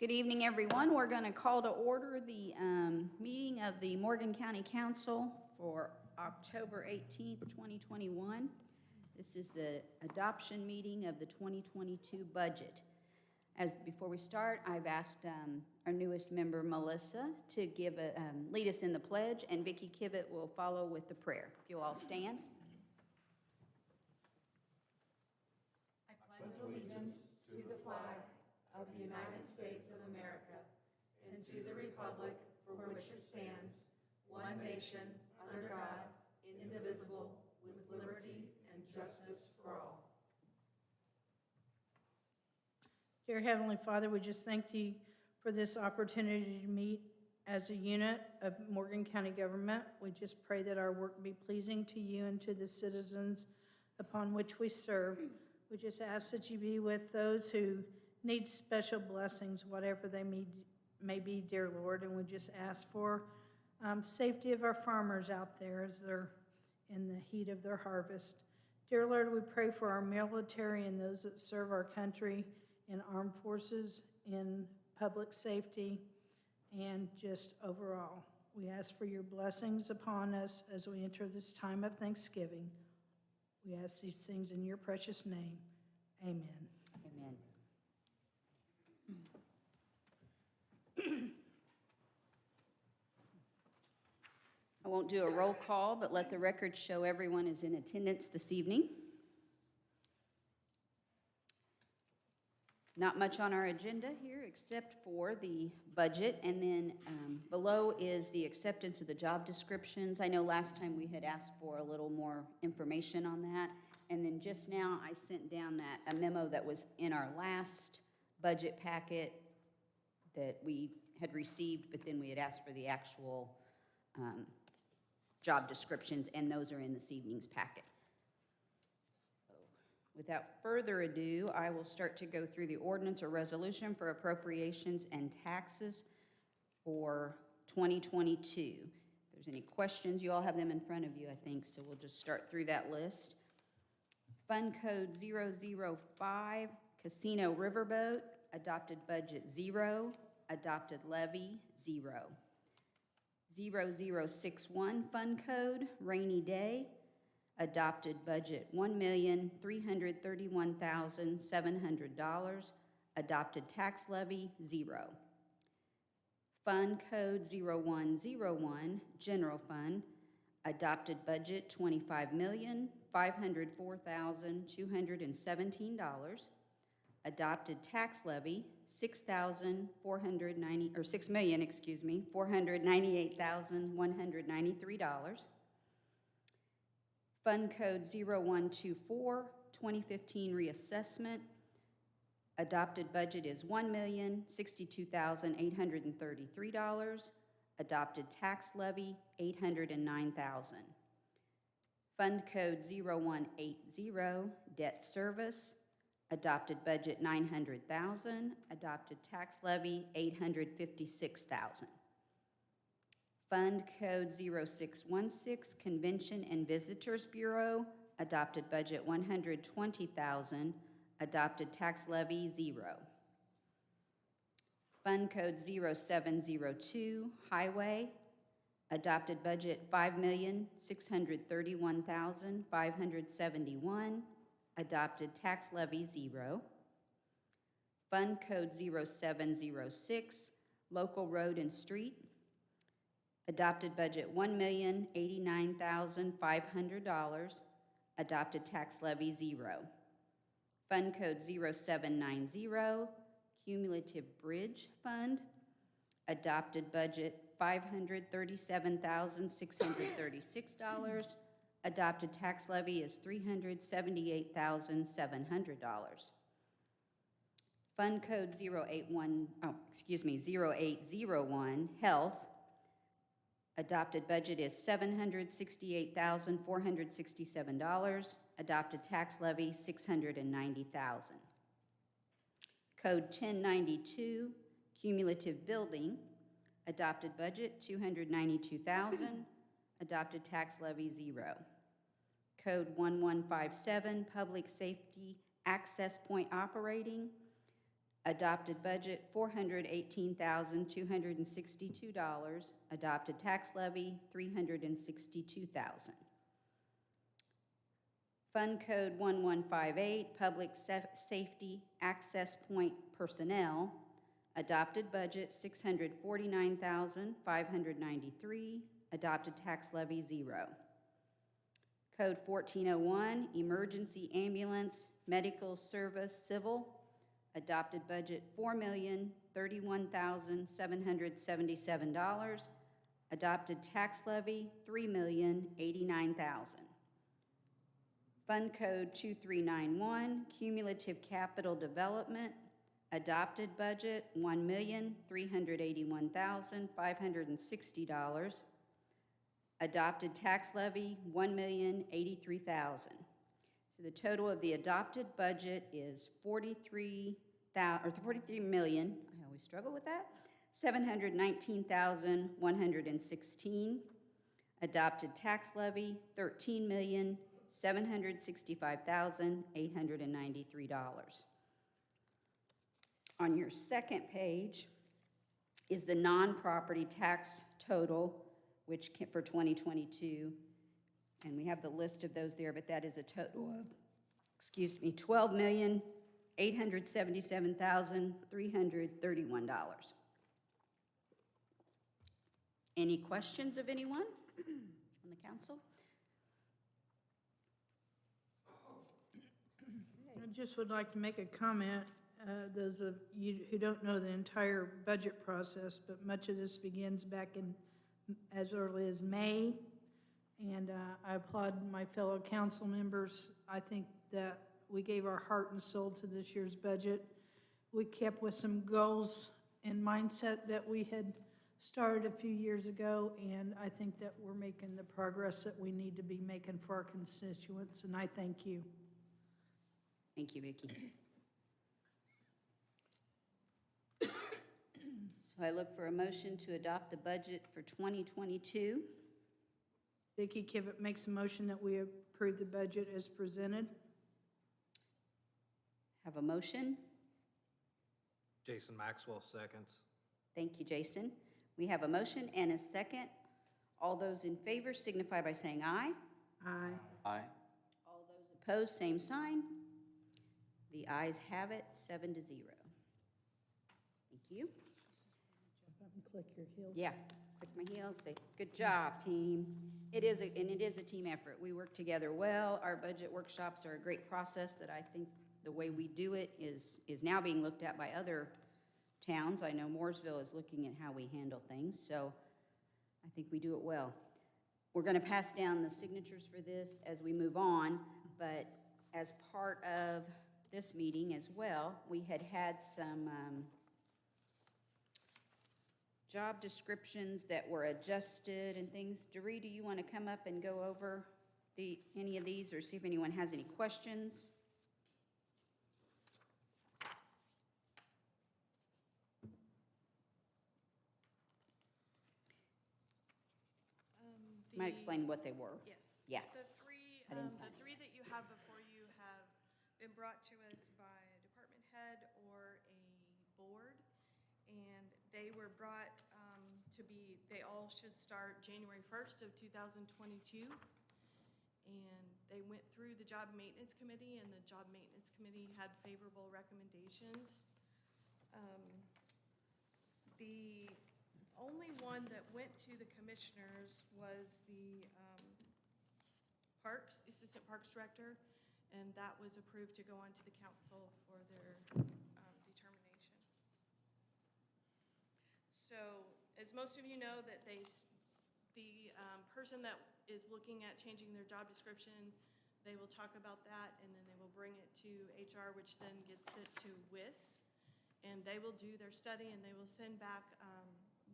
Good evening, everyone. We're going to call to order the meeting of the Morgan County Council for October 18th, 2021. This is the adoption meeting of the 2022 budget. Before we start, I've asked our newest member, Melissa, to lead us in the pledge, and Vicki Kivett will follow with the prayer. If you'll all stand. I pledge allegiance to the flag of the United States of America and to the republic for which it stands, one nation, under God, indivisible, with liberty and justice for all. Dear Heavenly Father, we just thank you for this opportunity to meet as a unit of Morgan County government. We just pray that our work be pleasing to you and to the citizens upon which we serve. We just ask that you be with those who need special blessings, whatever they may be, dear Lord. And we just ask for safety of our farmers out there as they're in the heat of their harvest. Dear Lord, we pray for our military and those that serve our country in armed forces, in public safety, and just overall. We ask for your blessings upon us as we enter this time of Thanksgiving. We ask these things in your precious name. Amen. Amen. I won't do a roll call, but let the record show everyone is in attendance this evening. Not much on our agenda here except for the budget, and then below is the acceptance of the job descriptions. I know last time we had asked for a little more information on that, and then just now I sent down a memo that was in our last budget packet that we had received, but then we had asked for the actual job descriptions, and those are in this evening's packet. So, without further ado, I will start to go through the ordinance or resolution for appropriations and taxes for 2022. If there's any questions, you all have them in front of you, I think, so we'll just start through that list. Fund Code 005, Casino Riverboat, adopted budget 0, adopted levy 0. 0061 Fund Code, Rainy Day, adopted budget $1,331,700, adopted tax levy 0. Fund Code 0101 General Fund, adopted budget $25,504,217, adopted tax levy $6,498,193. Fund Code 0124 2015 reassessment, adopted budget is $1,062,833, adopted tax levy $809,000. Fund Code 0180 debt service, adopted budget $900,000, adopted tax levy $856,000. Fund Code 0616 Convention and Visitors Bureau, adopted budget $120,000, adopted tax levy 0. Fund Code 0702 Highway, adopted budget $5,631,571, adopted tax levy 0. Fund Code 0706 Local Road and Street, adopted budget $1,089,500, adopted tax levy 0. Fund Code 0790 Cumulative Bridge Fund, adopted budget $537,636, adopted tax levy is $378,700. Fund Code 0801 Health, adopted budget is $768,467, adopted tax levy $690,000. Code 1092 Cumulative Building, adopted budget $292,000, adopted tax levy 0. Code 1157 Public Safety Access Point Operating, Adopted budget, $418,262. Adopted tax levy, $362,000. Fund Code 1158, Public Safety Access Point Personnel. Adopted budget, $649,593. Adopted tax levy, 0. Code 1401, Emergency Ambulance Medical Service Civil. Adopted budget, $4,031,777. Adopted tax levy, $3,089,000. Fund Code 2391, Cumulative Capital Development. Adopted budget, $1,381,560. Adopted tax levy, $1,083,000. So the total of the adopted budget is $43 million, I always struggle with that, $719,116. Adopted tax levy, $13,765,893. On your second page is the non-property tax total, which for 2022, and we have the list of those there, but that is a total of, $12,877,331. Any questions of anyone on the council? I just would like to make a comment. Those of you who don't know the entire budget process, but much of this begins back in as early as May. And I applaud my fellow council members. I think that we gave our heart and soul to this year's budget. We kept with some goals and mindset that we had started a few years ago, and I think that we're making the progress that we need to be making for our constituents, and I thank you. Thank you, Vicki. So I look for a motion to adopt the budget for 2022. Vicki Kivett makes a motion that we approve the budget as presented. Have a motion. Jason Maxwell seconds. Thank you, Jason. We have a motion and a second. All those in favor signify by saying aye. Aye. Aye. All those opposed, same sign. The ayes have it, 7-0. Thank you. Jump up and click your heels. Yeah, click my heels, say, good job, team. It is a team effort. We work together well. Our budget workshops are a great process that I think the way we do it is now being looked at by other towns. I know Mooresville is looking at how we handle things, so I think we do it well. We're going to pass down the signatures for this as we move on, but as part of this meeting as well, we had some job descriptions that were adjusted and things. Doree, do you want to come up and go over any of these or see if anyone has any questions? Might explain what they were. Yes. Yeah. The three, I didn't sign the three that you have before you have been brought to us by a department head or a board, and they were brought they all should start January 1st of 2022. And they went through the Job Maintenance Committee, and the Job Maintenance Committee had favorable recommendations. The only one that went to the commissioners was the Assistant Parks Director, and that was approved to go on to the council for their determination. So, as most of you know, that the person that is looking at changing their job description, they will talk about that, and then they will bring it to HR, which then gets it to WIS, and they will do their study, and they will send back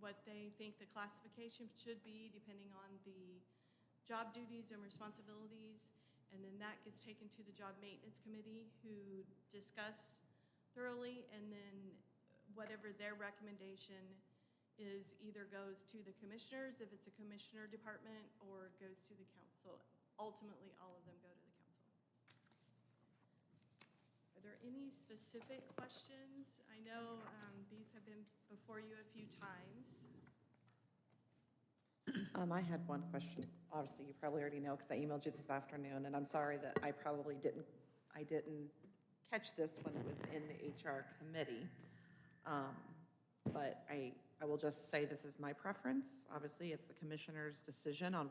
what they think the classification should be depending on the job duties and responsibilities, and then that gets taken to the Job Maintenance Committee, who discuss thoroughly, and then whatever their recommendation is either goes to the commissioners if it's a commissioner department, or goes to the council. Ultimately, all of them go to the council. Are there any specific questions? I know these have been before you a few times. I had one question. Obviously, you probably already know because I emailed you this afternoon, and I'm sorry that I probably didn't catch this when it was in the HR committee. But I will just say this is my preference. Obviously, it's the commissioner's decision on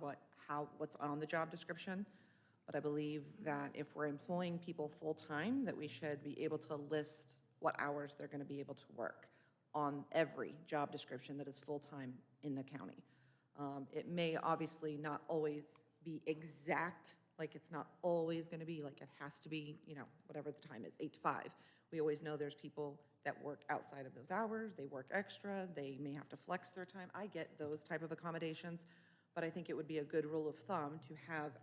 what's on the job description. But I believe that if we're employing people full-time, that we should be able to list what hours they're going to be able to work on every job description that is full-time in the county. It may obviously not always be exact, like it's not always going to be, like it has to be, whatever the time is, 8 to 5. We always know there's people that work outside of those hours, they work extra, they may have to flex their time. I get those type of accommodations, but I think it would be a good rule of thumb to have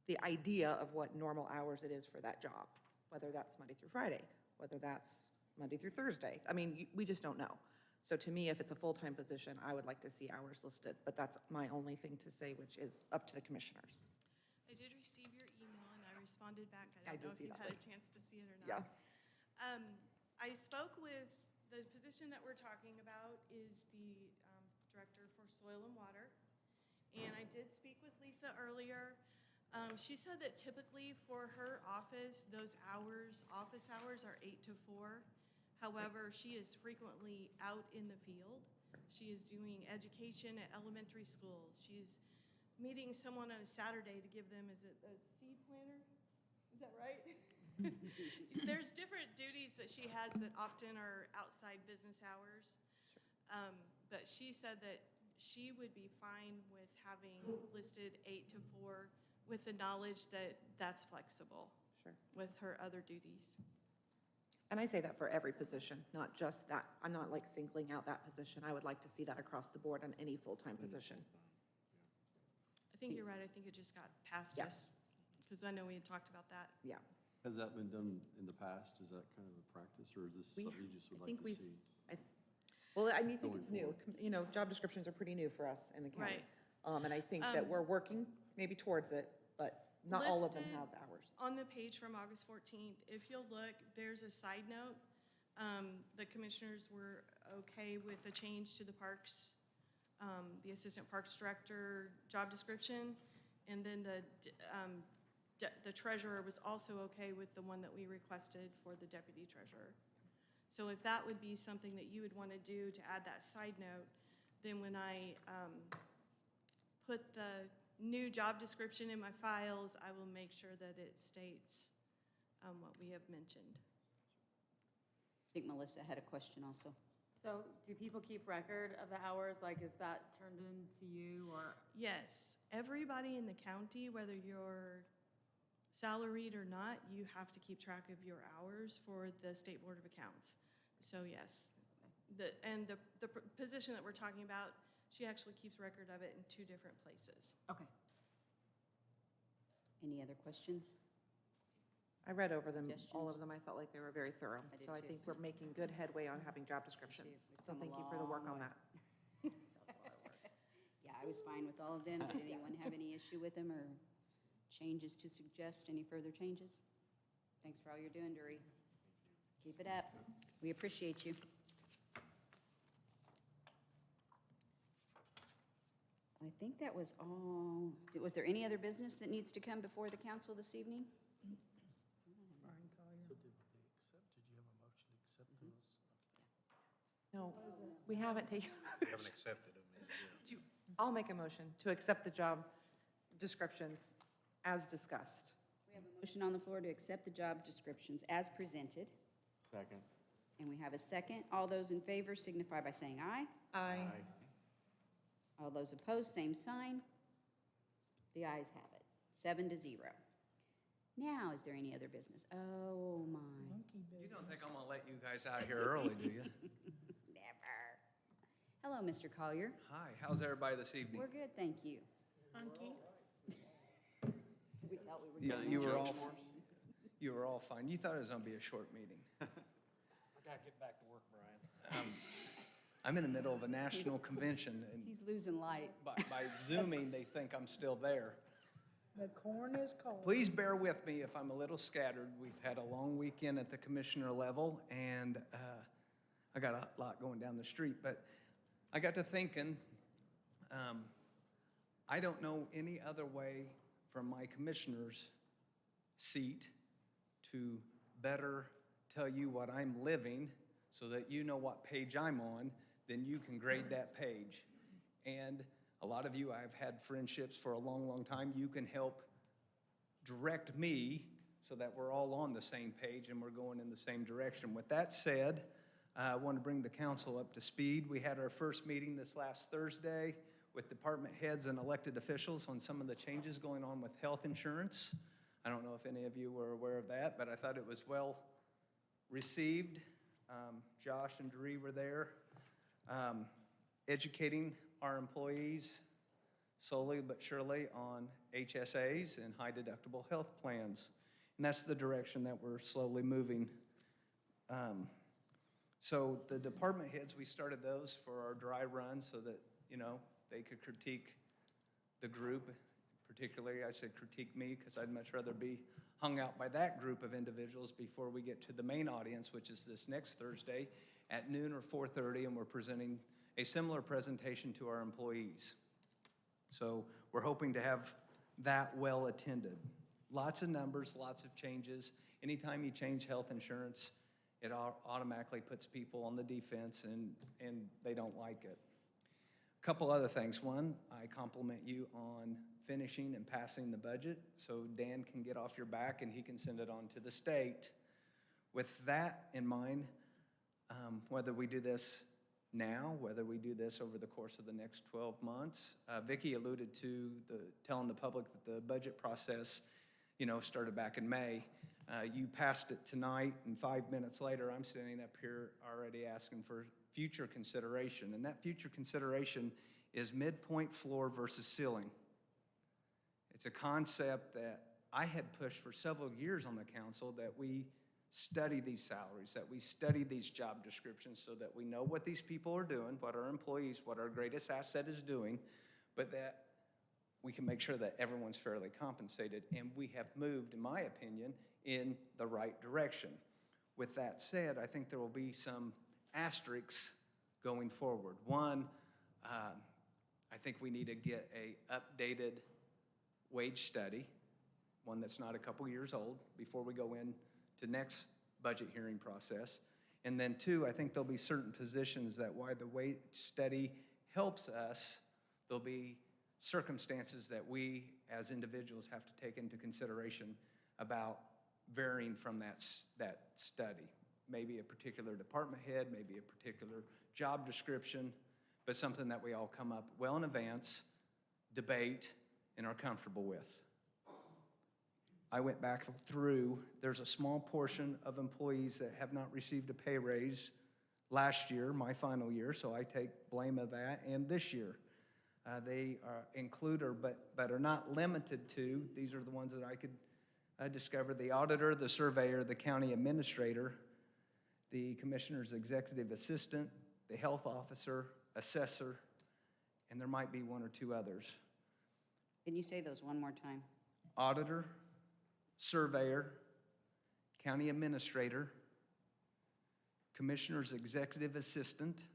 the idea of what normal hours it is for that job, whether that's Monday through Friday, whether that's Monday through Thursday. I mean, we just don't know. So to me, if it's a full-time position, I would like to see hours listed, but that's my only thing to say, which is up to the commissioners. I did receive your email and I responded back. I I did don't know if see you that had a one. chance to see it or Yeah. not. I spoke with, the position that we're talking about is the Director for Soil and Water. And I did speak with Lisa earlier. She said that typically for her office, those hours, office hours are 8 to 4. However, she is frequently out in the field. She is doing education at elementary schools. She's meeting someone on a Saturday to give them, is it a seed planter? Is that right? There's different duties that she has that often are outside business hours. But she said that she would be fine with having listed 8 to 4 with the knowledge that that's flexible Sure. with her other duties. And I say that for every position, not just that. I'm not like singling out that position. I would like to see that across the board on any full-time position. I think you're right. I think it just got past Yeah. us because I know we had talked about that. Yeah. Has that been done in the past? Is that kind of a practice, or is this We- something you just would I like think to we, see? well, I think Going it's new. Job descriptions are pretty new for us in the county. Right. And I think that we're working maybe towards it, but not all of them Listed have hours. On the page from August 14th, if you'll look, there's a side note. The commissioners were okay with a change to the parks, the assistant parks director job description. And then the treasurer was also okay with the one that we requested for the deputy treasurer. So if that would be something that you would want to do to add that side note, then when I put the new job description in my files, I will make sure that it states what we have mentioned. I think Melissa had a question also. So do people keep record of the hours? Like, is that turned in to you or? Yes, everybody in the county, whether you're salaried or not, you have to keep track of your hours for the State Board of Accounts. So yes, the position that we're talking about, she actually keeps record of it in 2 different places. Okay. Any other questions? I read over them, all Suggestions? of them. I felt like they were very thorough. I did So I too. think we're making good headway on having job descriptions. We've So come a thank you for the work long on way. that. Yeah, I was fine with all of them. Did anyone have any issue with them or changes to suggest? Any further changes? Thanks for all you're doing, Dory. Keep it up. We appreciate you. I think that was all. Was there any other business that needs to come before the council this evening? No, we haven't taken, We haven't accepted them yet. I'll make a motion to accept the job descriptions as discussed. We have a motion on the floor to accept the job descriptions as presented, Second. and we have a second. All those in favor signify by saying aye. Aye. All those opposed, same sign. The ayes have it, 7-0. Now, is there any other business? Oh, my, You don't think I'm gonna let you guys out here early, do you? never. Hello, Mr. Collier. Hi, how's everybody this evening? We're good, thank you. Hunky. We thought we were You going you on. were all, you were all fine. You thought it was gonna be a short meeting. I gotta get back to work, Brian. I'm in the middle of a national convention, and He's losing light. by Zooming, they think I'm still there. The corn is cold. Please bear with me if I'm a little scattered. We've had a long weekend at the commissioner level, and I got a lot going down the street. But I got to thinking, I don't know any other way from my commissioner's seat to better tell you what I'm living so that you know what page I'm on, then you can grade that page. And a lot of you, I've had friendships for a long, long time. You can help direct me so that we're all on the same page and we're going in the same direction. With that said, I want to bring the council up to speed. We had our first meeting this last Thursday with department heads and elected officials on some of the changes going on with health insurance. I don't know if any of you were aware of that, but I thought it was well received. Josh and Doree were there, educating our employees slowly but surely on HSAs and high deductible health plans. And that's the direction that we're slowly moving. So the department heads, we started those for our dry run so that, you know, they could critique the group. Particularly, I said critique me because I'd much rather be hung out by that group of individuals before we get to the main audience, which is this next Thursday at noon or 4:30, and we're presenting a similar presentation to our employees. So we're hoping to have that well attended. Lots of numbers, lots of changes. Anytime you change health insurance, it automatically puts people on the defense and they don't like it. A couple other things. One, I compliment you on finishing and passing the budget so Dan can get off your back and he can send it on to the state. With that in mind, whether we do this now, whether we do this over the course of the next 12 months, Vicki alluded to telling the public that the budget process, you know, started back in May. You passed it tonight, and 5 minutes later, I'm sitting up here already asking for future consideration. And that future consideration is midpoint floor versus ceiling. It's a concept that I had pushed for several years on the council, that we study these salaries, that we study these job descriptions so that we know what these people are doing, what our employees, what our greatest asset is doing, but that we can make sure that everyone's fairly compensated. And we have moved, in my opinion, in the right direction. With that said, I think there will be some asterisks going forward. One, I think we need to get a updated wage study, one that's not a couple years old, before we go in to next budget hearing process. And then two, I think there'll be certain positions that while the wage study helps us, there'll be circumstances that we as individuals have to take into consideration about varying from that study. Maybe a particular department head, maybe a particular job description, but something that we all come up well in advance, debate, and are comfortable with. I went back through, there's a small portion of employees that have not received a pay raise last year, my final year, so I take blame of that, and this year. They include, but are not limited to, these are the ones that I could discover: the auditor, the surveyor, the county administrator, the commissioner's executive assistant, the health officer, assessor, and there might be one or two others. Can you say those one more time? Auditor, surveyor, county administrator, commissioner's executive assistant,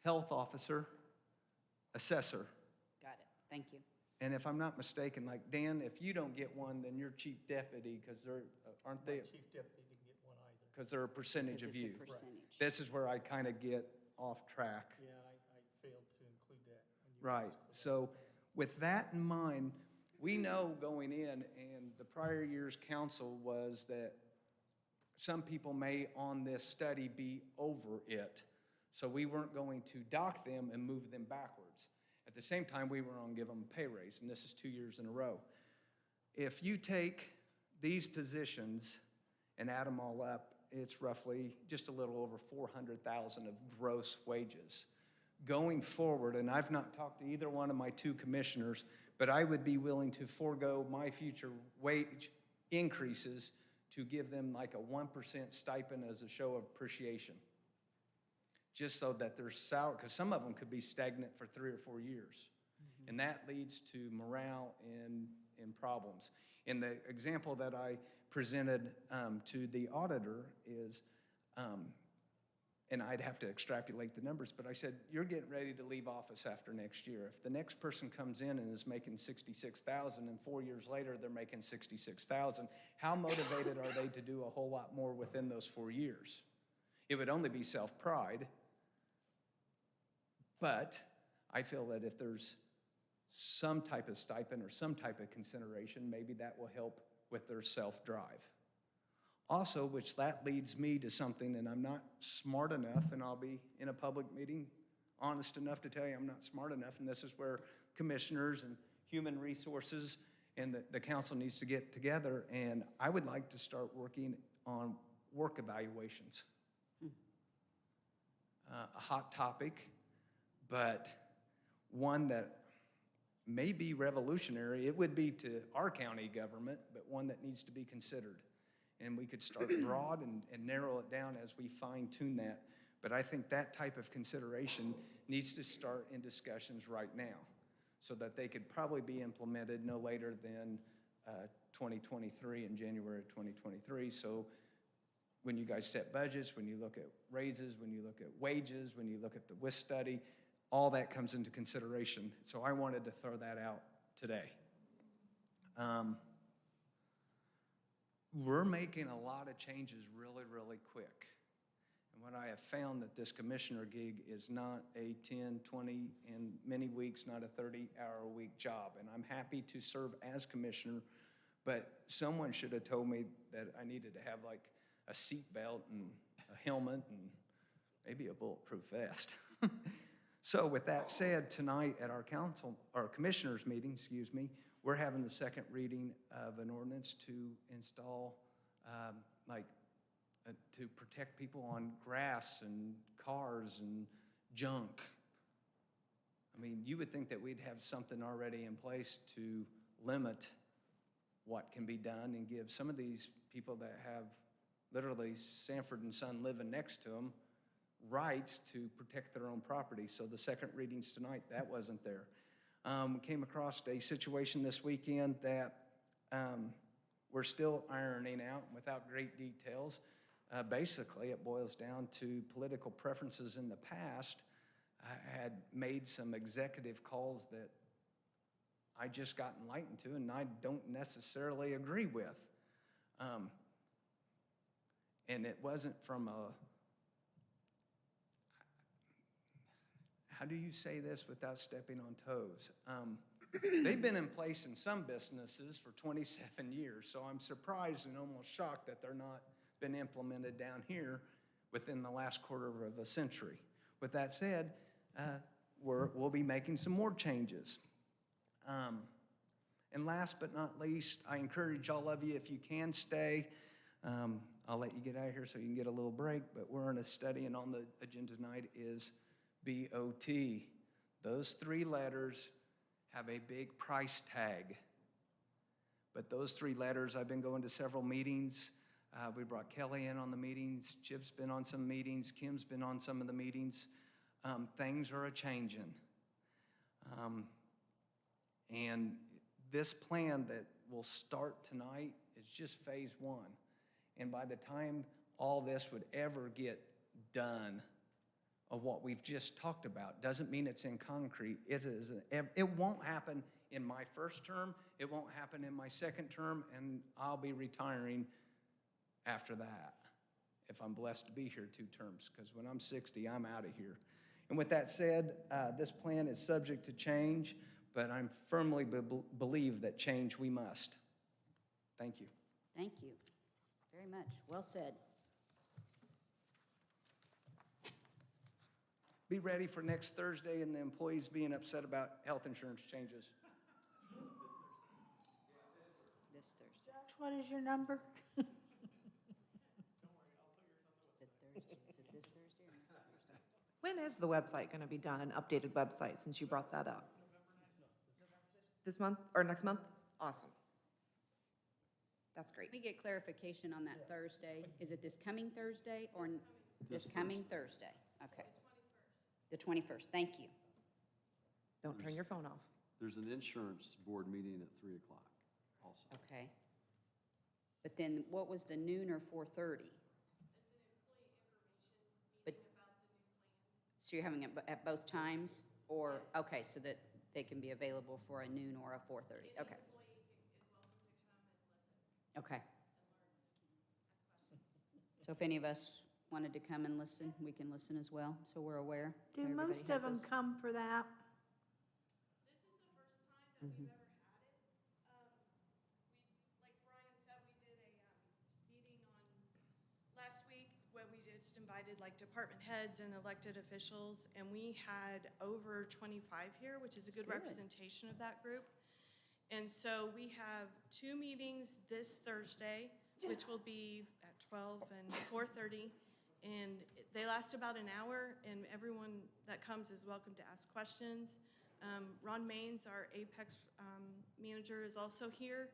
health officer, assessor. Got it. Thank you. And if I'm not mistaken, like Dan, if you don't get one, then you're chief deputy, because they're, aren't they? Chief deputy didn't get one either. Because they're a percentage Because of it's a you. percentage. This is where I kind of get off track. Yeah, I failed to include that. when you Right, asked for so with that in mind, we know going in, and the prior year's council was that some people may on this study be over it. So we weren't going to dock them and move them backwards. At the same time, we were going to give them a pay raise, and this is 2 years in a row. If you take these positions and add them all up, it's roughly just a little over $400,000 of gross wages. Going forward, and I've not talked to either one of my two commissioners, but I would be willing to forego my future wage increases to give them like a 1% stipend as a show of appreciation. Just so that their salary, because some of them could be stagnant for 3 or 4 years. And that leads to morale in problems. And the example that I presented to the auditor is, and I'd have to extrapolate the numbers, but I said, you're getting ready to leave office after next year. If the next person comes in and is making $66,000 and 4 years later they're making $66,000, how motivated are they to do a whole lot more within those 4 years? It would only be self-pride, but I feel that if there's some type of stipend or some type of consideration, maybe that will help with their self-drive. Also, which that leads me to something, and I'm not smart enough, and I'll be in a public meeting honest enough to tell you I'm not smart enough, and this is where commissioners and human resources and the council needs to get together, and I would like to start working on work evaluations. A hot topic, but one that may be revolutionary. It would be to our county government, but one that needs to be considered. And we could start broad and narrow it down as we fine tune that. But I think that type of consideration needs to start in discussions right now so that they could probably be implemented no later than 2023, in January of 2023. So when you guys set budgets, when you look at raises, when you look at wages, when you look at the WIS study, all that comes into consideration. So I wanted to throw that out today. We're making a lot of changes really, really quick. And what I have found that this commissioner gig is not a 10, 20, in many weeks, not a 30-hour-a-week job. And I'm happy to serve as commissioner, but someone should have told me that I needed to have like a seat belt and a helmet and maybe a bulletproof vest. So with that said, tonight at our commissioners meeting, we're having the second reading of an ordinance to install, to protect people on grass and cars and junk. I mean, you would think that we'd have something already in place to limit what can be done and give some of these people that have literally Sanford and Son living next to them rights to protect their own property. So the second readings tonight, that wasn't there. We came across a situation this weekend that we're still ironing out without great details. Basically, it boils down to political preferences in the past. I had made some executive calls that I just got enlightened to and I don't necessarily agree with. And it wasn't from a, how do you say this without stepping on toes? They've been in place in some businesses for 27 years, so I'm surprised and almost shocked that they're not been implemented down here within the last quarter of a century. With that said, we'll be making some more changes. And last but not least, I encourage all of you, if you can stay, I'll let you get out of here so you can get a little break, but we're in a study, and on the agenda tonight is BOT. Those three letters have a big price tag. But those three letters, I've been going to several meetings. We brought Kelly in on the meetings. Chip's been on some meetings. Kim's been on some of the meetings. Things are a-changing. And this plan that will start tonight is just phase one. And by the time all this would ever get done of what we've just talked about, doesn't mean it's in concrete. It won't happen in my first term. It won't happen in my second term, and I'll be retiring after that if I'm blessed to be here 2 terms, because when I'm 60, I'm out of here. And with that said, this plan is subject to change, but I firmly believe that change we must. Thank you. Thank you very much. Well said. Be ready for next Thursday and the employees being upset about health insurance changes. This Thursday. Josh, what is your number? Is it Thursday? Is it this Thursday or next Thursday? When is the website going to be done, an updated website, since you brought that up? This month or next month? Awesome. That's great. We get clarification on that Thursday. Is it this coming Thursday or this coming Thursday? Okay. The 21st. Thank you. Don't turn your phone off. There's an insurance board meeting at 3 o'clock. also. Okay. But then what was the noon or 4:30? But, so you're having it at both times? Or, okay, so that they can be available for a noon or a 4:30? Okay. Okay. So if any of us wanted to come and listen, we can listen as well, so we're aware. so Do everybody most has of them those- come for that? This is the first time that we've ever had it. Like Brian said, we did a meeting on last week where we just invited like department heads and elected officials, and we had over 25 here, which is a good good. representation of that group. And so we have 2 meetings this Thursday, which will be at 12 and 4:30. And they last about an hour, and everyone that comes is welcome to ask questions. Ron Maines, our Apex manager, is also here.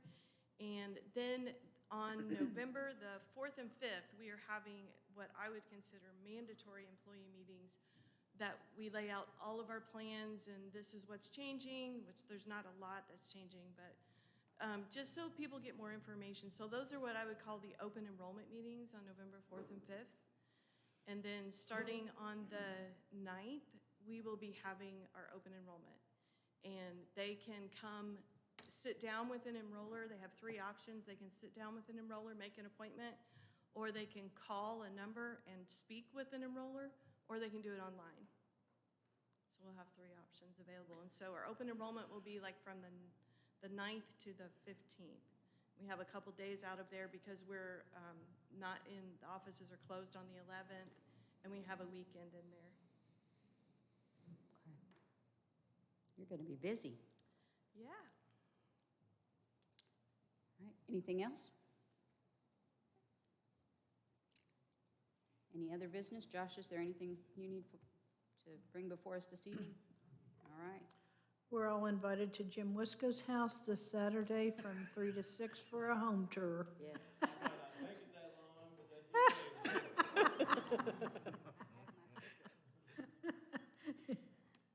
And then on November the 4th and 5th, we are having what I would consider mandatory employee meetings that we lay out all of our plans, and this is what's changing, which there's not a lot that's changing, but just so people get more information. So those are what I would call the open enrollment meetings on November 4th and 5th. And then starting on the 9th, we will be having our open enrollment. And they can come sit down with an enroller. They have 3 options. They can sit down with an enroller, make an appointment, or they can call a number and speak with an enroller, or they can do it online. So we'll have 3 options available. And so our open enrollment will be like from the 9th to the 15th. We have a couple days out of there because we're not in, the offices are closed on the 11th, and we have a weekend in there. Okay. You're going to be busy. Yeah. All right, anything else? Any other business? Josh, is there anything you need to bring before us this evening? All right. We're all invited to Jim Wisco's house this Saturday from 3 to 6 for a home tour. Yes.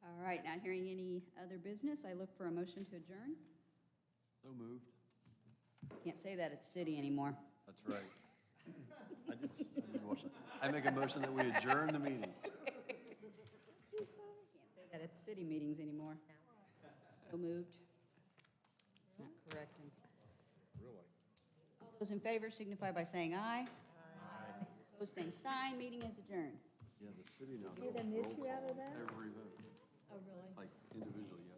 All right, not hearing any other business, I look for a motion to adjourn. So moved. Can't say that at the city anymore. That's right. I did motion. I make a motion that we adjourn the meeting. Can't say that at city meetings anymore. So moved. It's not correct. Really? All those in favor signify by saying aye. Aye. Opposed, same sign. Meeting is adjourned. Yeah, the city now. Get an does roll issue out of call that? Every vote, Oh, really? like individually, yeah.